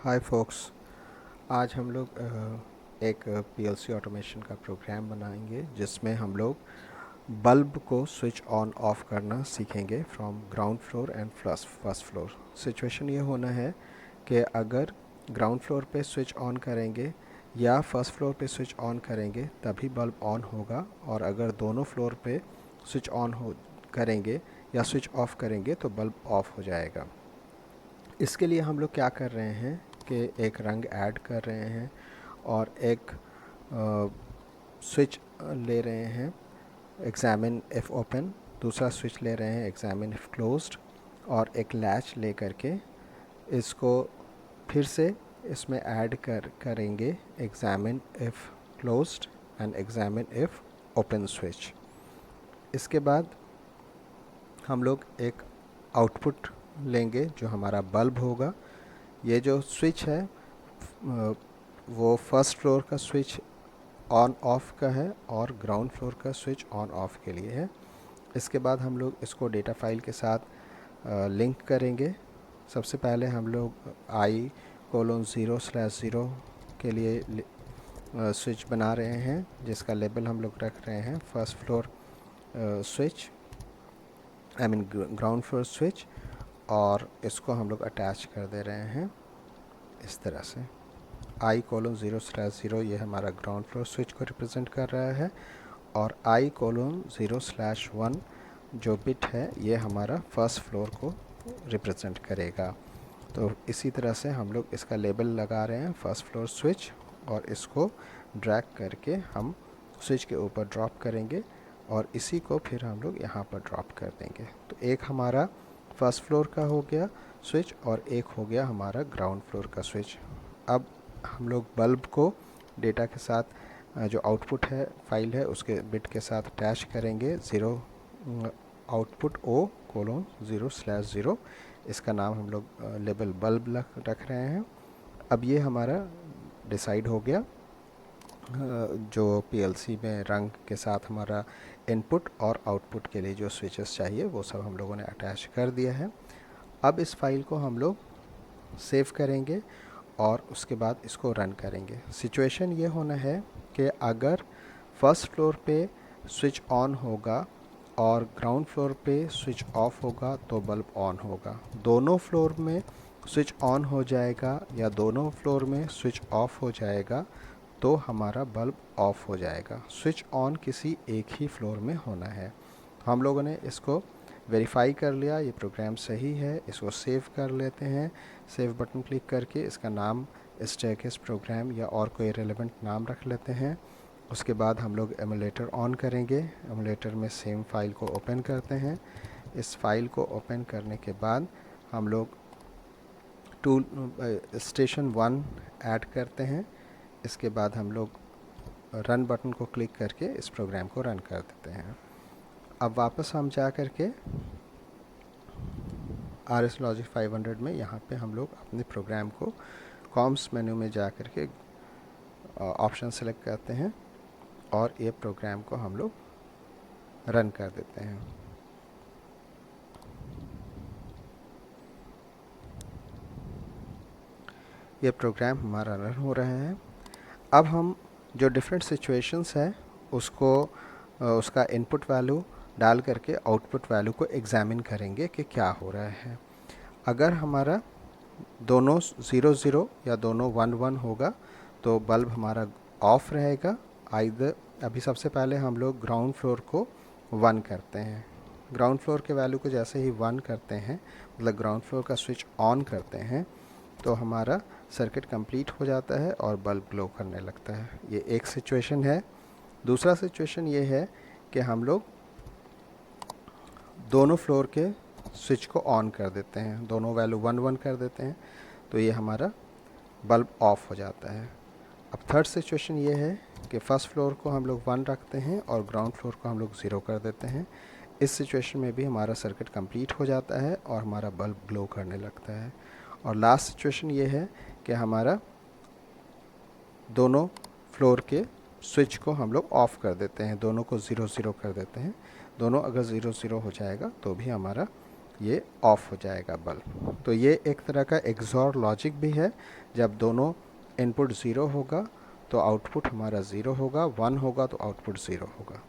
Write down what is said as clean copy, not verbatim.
हाय focus. आज हम लोग एक पीएलसी ऑटोमेशन का प्रोग्राम बनाएंगे जिसमें हम लोग बल्ब को स्विच ऑन ऑफ करना सीखेंगे from ground floor and first floor. Situation ये होना है कि अगर ग्राउंड फ्लोर पे स्विच ऑन करेंगे या फर्स्ट फ्लोर पे स्विच ऑन करेंगे तभी बल्ब ऑन होगा, और अगर दोनों फ्लोर पे स्विच ऑन हो करेंगे या स्विच ऑफ करेंगे तो बल्ब ऑफ हो जाएगा। इसके लिए हम लोग क्या कर रहे हैं कि एक रंग ऐड कर रहे हैं और एक स्विच ले रहे हैं एग्जामिन इफ़ ओपन, दूसरा स्विच ले रहे हैं एग्जामिन इफ़ क्लोज्ड, और एक लैच ले करके इसको फिर से इसमें ऐड करेंगे examine if closed end examine if open switch. इसके बाद हम लोग एक आउटपुट लेंगे जो हमारा बल्ब होगा। ये जो स्विच है वो फर्स्ट फ्लोर का स्विच ऑन ऑफ का है और ग्राउंड फ्लोर का स्विच ऑन ऑफ के लिए है। इसके बाद हम लोग इसको डेटा फाइल के साथ लिंक करेंगे। सबसे पहले हम लोग I:0/0 के लिए स्विच बना रहे हैं जिसका लेबल हम लोग रख रहे हैं first floor switch, I mean ground floor switch, और इसको हम लोग अटैच कर दे रहे हैं इस तरह से। I:0/0 ये हमारा ग्राउंड फ्लोर स्विच को रिप्रेजेंट कर रहा है और I:0/1 जो बिट है ये हमारा फर्स्ट फ्लोर को रिप्रेजेंट करेगा। तो इसी तरह से हम लोग इसका लेबल लगा रहे हैं फर्स्ट फ्लोर स्विच, और इसको ड्रैग करके हम स्विच के ऊपर ड्रॉप करेंगे और इसी को फिर हम लोग यहाँ पर ड्रॉप कर देंगे। तो एक हमारा फर्स्ट फ्लोर का हो गया स्विच और एक हो गया हमारा ग्राउंड फ्लोर का स्विच। अब हम लोग बल्ब को डेटा के साथ जो आउटपुट है फाइल है उसके बिट के साथ अटैच करेंगे। आउटपुट O:0/0, इसका नाम हम लोग लेबल बल्ब रख रहे हैं। अब ये हमारा डिसाइड हो गया जो पीएलसी में रंग के साथ हमारा इनपुट और आउटपुट के लिए जो स्विचेस चाहिए वो सब हम लोगों ने अटैच कर दिया है। अब इस फाइल को हम लोग सेव करेंगे और उसके बाद इसको रन करेंगे। सिचुएशन ये होना है कि अगर फर्स्ट फ्लोर पे स्विच ऑन होगा और ग्राउंड फ्लोर पे स्विच ऑफ होगा तो बल्ब ऑन होगा। दोनों फ्लोर में स्विच ऑन हो जाएगा या दोनों फ्लोर में स्विच ऑफ हो जाएगा तो हमारा बल्ब ऑफ हो जाएगा। स्विच ऑन किसी एक ही फ्लोर में होना है। हम लोगों ने इसको वेरीफाई कर लिया, ये प्रोग्राम सही है। इसको सेव कर लेते हैं। सेव बटन क्लिक करके इसका नाम स्टेयरकेस प्रोग्राम या और कोई रेलेवेंट नाम रख लेते हैं। उसके बाद हम लोग एमुलेटर ऑन करेंगे। एमुलेटर में सेम फाइल को ओपन करते हैं। इस फाइल को ओपन करने के बाद हम लोग टूल स्टेशन 1 ऐड करते हैं। इसके बाद हम लोग रन बटन को क्लिक करके इस प्रोग्राम को रन कर देते हैं। अब वापस हम जा करके RS Logic 500 में यहाँ पे हम लोग अपने प्रोग्राम को कॉम्स मेन्यू में जा करके ऑप्शन सेलेक्ट करते हैं और ये प्रोग्राम को हम लोग रन कर देते हैं। ये प्रोग्राम हमारा रन हो रहा है। अब हम जो डिफरेंट सिचुएशंस है उसको उसका इनपुट वैल्यू डाल करके आउटपुट वैल्यू को एग्जामिन करेंगे कि क्या हो रहा है। अगर हमारा दोनों 0/0 या दोनों 1/1 होगा तो बल्ब हमारा ऑफ रहेगा। आइदर अभी सबसे पहले हम लोग ग्राउंड फ्लोर को 1 करते हैं। ग्राउंड फ्लोर के वैल्यू को जैसे ही 1 करते हैं, मतलब ग्राउंड फ्लोर का स्विच ऑन करते हैं, तो हमारा सर्किट कंप्लीट हो जाता है और बल्ब ग्लो करने लगता है। ये एक सिचुएशन है। दूसरा सिचुएशन ये है कि हम लोग दोनों फ्लोर के स्विच को ऑन कर देते हैं, दोनों वैल्यू 1/1 कर देते हैं, तो ये हमारा बल्ब ऑफ हो जाता है। अब थर्ड सिचुएशन ये है कि फर्स्ट फ्लोर को हम लोग 1 रखते हैं और ग्राउंड फ्लोर को हम लोग 0 कर देते हैं। इस सिचुएशन में भी हमारा सर्किट कंप्लीट हो जाता है और हमारा बल्ब ग्लो करने लगता है। और लास्ट सिचुएशन ये है कि हमारा दोनों फ्लोर के स्विच को हम लोग ऑफ़ कर देते हैं, दोनों को 0/0 कर देते हैं। दोनों अगर 0/0 हो जाएगा तो भी हमारा ये ऑफ हो जाएगा बल्ब। तो ये एक तरह का एक्सॉर लॉजिक भी है। जब दोनों इनपुट ज़ीरो होगा तो आउटपुट हमारा ज़ीरो होगा, 1 होगा तो आउटपुट ज़ीरो होगा।